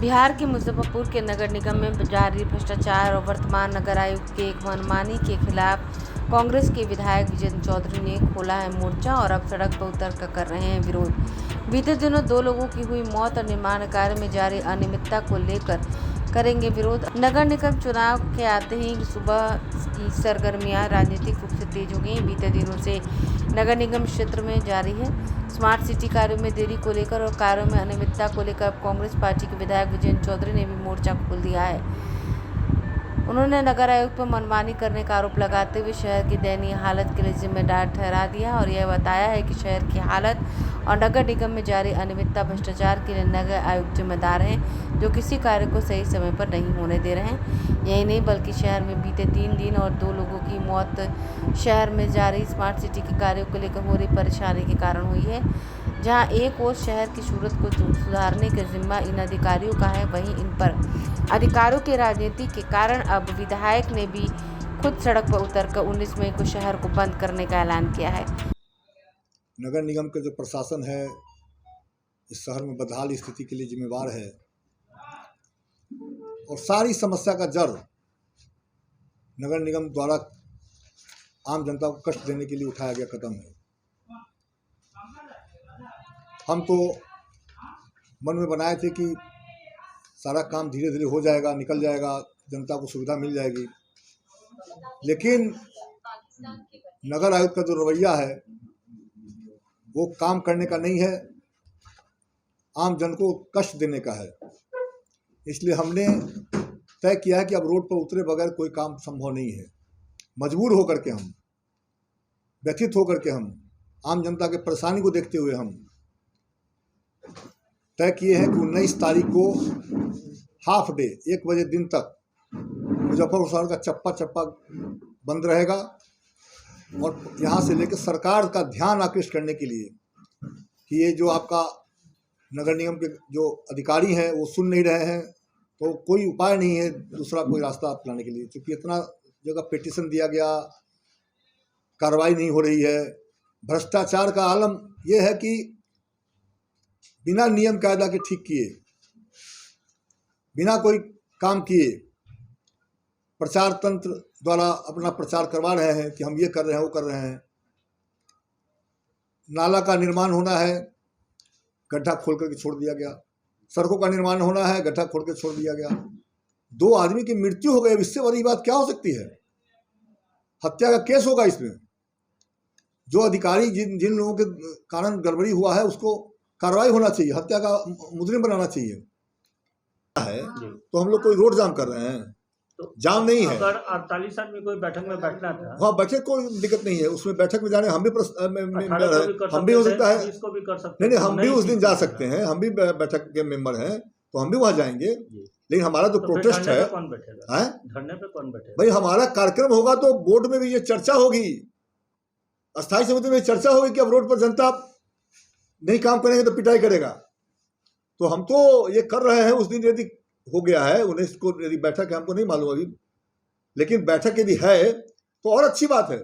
बिहार के मुजफ्फरपुर के नगर निगम में जारी भ्रष्टाचार और वर्तमान नगर आयुक्त के एक मनमानी के खिलाफ कांग्रेस के विधायक विजेंद्र चौधरी ने खोला है मोर्चा और अब सड़क पर उतर कर रहे हैं विरोध। बीते दिनों 2 लोगों की हुई मौत और निर्माण कार्य में जारी अनियमितता को लेकर करेंगे विरोध। नगर निगम चुनाव के आते ही सुबह की सरगर्मियां राजनीतिक रूप से तेज हो गई। बीते दिनों से नगर निगम क्षेत्र में जारी है स्मार्ट सिटी कार्यों में देरी को लेकर और कार्यों में अनियमितता को लेकर अब कांग्रेस पार्टी के विधायक विजेंद्र चौधरी ने भी मोर्चा खोल दिया है। उन्होंने नगर आयुक्त पर मनमानी करने का आरोप लगाते हुए शहर की दयनीय हालत के लिए जिम्मेदार ठहरा दिया और यह बताया है कि शहर की हालत और नगर निगम में जारी अनियमितता भ्रष्टाचार के लिए नगर आयुक्त जिम्मेदार हैं, जो किसी कार्य को सही समय पर नहीं होने दे रहे हैं। यही नहीं बल्कि शहर में बीते 3 दिन और 2 लोगों की मौत शहर में जारी स्मार्ट सिटी के कार्यों को लेकर हो रही परेशानी के कारण हुई है। जहां एक ओर शहर की सूरत को सुधारने का जिम्मा इन अधिकारियों का है, वहीं इन पर अधिकारियों की राजनीति के कारण अब विधायक ने भी खुद सड़क पर उतरकर 19 मई को शहर को बंद करने का ऐलान किया है। नगर निगम के जो प्रशासन है इस शहर में बदहाल स्थिति के लिए जिम्मेवार है और सारी समस्या का जड़ नगर निगम द्वारा आम जनता को कष्ट देने के लिए उठाया गया कदम है। हम तो मन में बनाए थे कि सारा काम धीरे धीरे हो जाएगा, निकल जाएगा, जनता को सुविधा मिल जाएगी, लेकिन नगर आयुक्त का जो रवैया है वो काम करने का नहीं है, आम जन को कष्ट देने का है। इसलिए हमने तय किया है कि अब रोड पर उतरे बगैर कोई काम संभव नहीं है। मजबूर होकर के हम, व्यथित होकर के हम, आम जनता के परेशानी को देखते हुए हम तय किए हैं कि 19 तारीख को हाफ डे 1 बजे दिन तक मुजफ्फरपुर शहर का चप्पा चप्पा बंद रहेगा और यहाँ से लेकर सरकार का ध्यान आकृष्ट करने के लिए कि ये जो आपका नगर निगम के जो अधिकारी हैं वो सुन नहीं रहे हैं, तो कोई उपाय नहीं है दूसरा कोई रास्ता अपनाने के लिए। क्योंकि इतना जगह पिटीशन दिया गया, कार्रवाई नहीं हो रही है। भ्रष्टाचार का आलम ये है कि बिना नियम कायदा के ठीक किए, बिना कोई काम किए प्रचार तंत्र द्वारा अपना प्रचार करवा रहे हैं कि हम ये कर रहे हैं, वो कर रहे हैं। नाला का निर्माण होना है, गड्ढा खोल करके छोड़ दिया गया। सड़कों का निर्माण होना है, गड्ढा खोल के छोड़ दिया गया। 2 आदमी की मृत्यु हो गई, इससे बड़ी बात क्या हो सकती है? हत्या का केस होगा इसमें। जो अधिकारी जिन लोगों के कारण गड़बड़ी हुआ है उसको कार्रवाई होना चाहिए, हत्या का मुजरिम बनाना चाहिए है। तो हम लोग कोई रोड जाम कर रहे हैं, तो जाम नहीं है। अगर 48 आदमी कोई बैठक में बैठना था, हाँ बैठक कोई दिक्कत नहीं है, उसमें बैठक में जाने हम भी हो सकता है, इसको भी कर सकते हैं। नहीं हम भी उस दिन जा सकते हैं, हम भी बैठक के मेंबर हैं तो हम भी वहाँ जाएंगे। लेकिन हमारा जो प्रोटेस्ट है, कौन बैठेगा? धरने पे कौन बैठेगा? भाई हमारा कार्यक्रम होगा तो बोर्ड में भी ये चर्चा होगी, अस्थायी समिति में चर्चा होगी कि अब रोड पर जनता नहीं काम करेंगे तो पिटाई करेगा। तो हम तो ये कर रहे हैं। उस दिन यदि हो गया है 19 को यदि बैठक है, हमको नहीं मालूम अभी, लेकिन बैठक यदि है तो और अच्छी बात है।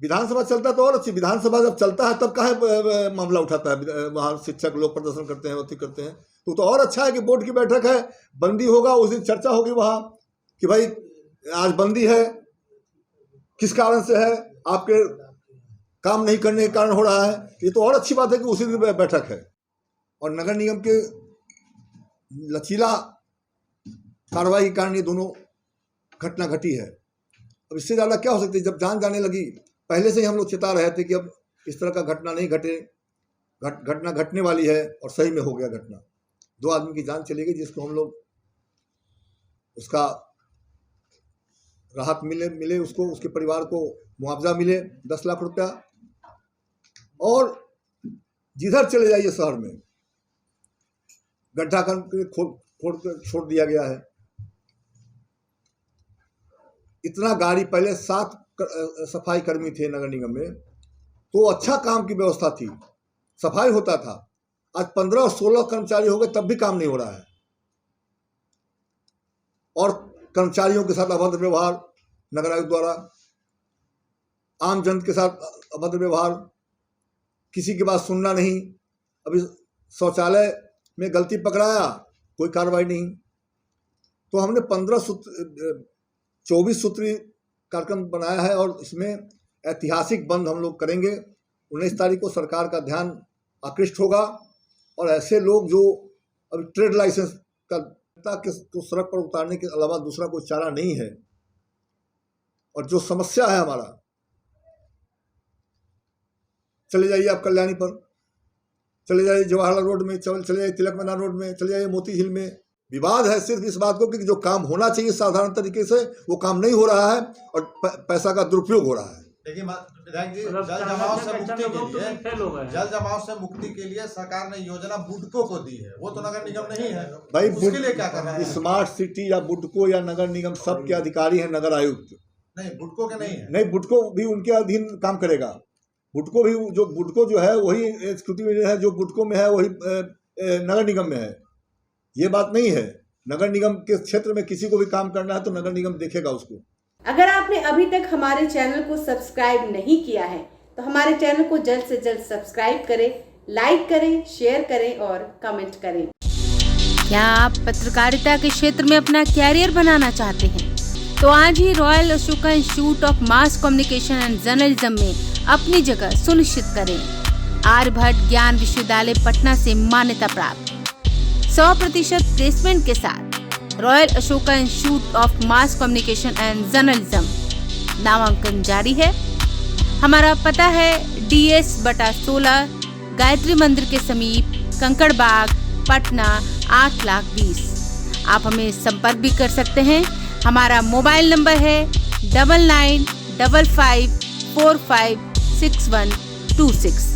विधानसभा चलता है तो और अच्छी, विधानसभा जब चलता है तब काहे मामला उठाता है, वहाँ शिक्षक लोग प्रदर्शन करते हैं, अति करते हैं। तो और अच्छा है कि बोर्ड की बैठक है, बंदी होगा, उस दिन चर्चा होगी वहाँ कि भाई आज बंदी है, किस कारण से है, आपके काम नहीं करने के कारण हो रहा है। ये तो और अच्छी बात है कि उसी दिन बैठक है। और नगर निगम के लचीला कार्रवाई के कारण ये दोनों घटना घटी है। अब इससे ज़्यादा क्या हो सकती है? जब जान जाने लगी, पहले से ही हम लोग चेता रहे थे कि अब इस तरह का घटना नहीं घटे, घटना घटने वाली है, और सही में हो गया घटना। 2 आदमी की जान चली गई, जिसको हम लोग उसका राहत मिले उसको, उसके परिवार को मुआवजा मिले 10 लाख रुपया। और जिधर चले जाइए शहर में गड्ढा कर खोद कर छोड़ दिया गया है। इतना गाड़ी, पहले 7 सफाई कर्मी थे नगर निगम में, तो अच्छा काम की व्यवस्था थी, सफाई होता था। आज 15 और 16 कर्मचारी हो गए तब भी काम नहीं हो रहा है। और कर्मचारियों के साथ अभद्र व्यवहार नगर आयुक्त द्वारा, आम जन के साथ अभद्र व्यवहार, किसी की बात सुनना नहीं। अभी शौचालय में गलती पकड़ाया कोई कार्रवाई नहीं। तो हमने 24 सूत्री कार्यक्रम बनाया है और इसमें ऐतिहासिक बंद हम लोग करेंगे। 19 तारीख को सरकार का ध्यान आकृष्ट होगा और ऐसे लोग जो अभी ट्रेड लाइसेंस का तो सड़क पर उतारने के अलावा दूसरा कोई चारा नहीं है। और जो समस्या है हमारा, चले जाइए आप कल्याणी पर, चले जाइए जवाहरलाल रोड में, चले जाइए तिलक मैदान रोड में, चले जाइए मोती झील में। विवाद है सिर्फ इस बात को कि जो काम होना चाहिए साधारण तरीके से वो काम नहीं हो रहा है और पैसा का दुरुपयोग हो रहा है। देखिए विधायक जी, जल जमाव से मुक्ति के लिए सरकार ने योजना बुडको को दी है, वो तो नगर निगम नहीं है भाई। उसके लिए क्या कर रहा है? स्मार्ट सिटी या बुडको या नगर निगम सब के अधिकारी हैं नगर आयुक्त। नहीं, बुडको के नहीं है। नहीं, बुडको भी उनके अधीन काम करेगा। बुडको जो है वही एग्जीक्यूटिव इंजीनियर है, जो बुडको में है वही नगर निगम में है। ये बात नहीं है। नगर निगम के क्षेत्र में किसी को भी काम करना है तो नगर निगम देखेगा उसको। अगर आपने अभी तक हमारे चैनल को सब्सक्राइब नहीं किया है तो हमारे चैनल को जल्द से जल्द सब्सक्राइब करें, लाइक करें, शेयर करें और कमेंट करें। क्या आप पत्रकारिता के क्षेत्र में अपना कैरियर बनाना चाहते हैं? तो आज ही Royal Ashoka Institute of Mass Communication and Journalism में अपनी जगह सुनिश्चित करें। आर्यभट्ट ज्ञान विश्वविद्यालय पटना से मान्यता प्राप्त 100% प्लेसमेंट के साथ royal Ashoka Institute of Mass Communication and journalism नामांकन जारी है। हमारा पता है DS/16 गायत्री मंदिर के समीप, कंकड़ बाग, पटना 8,20,000। आप हमें संपर्क भी कर सकते हैं। हमारा मोबाइल नंबर है 9955456126।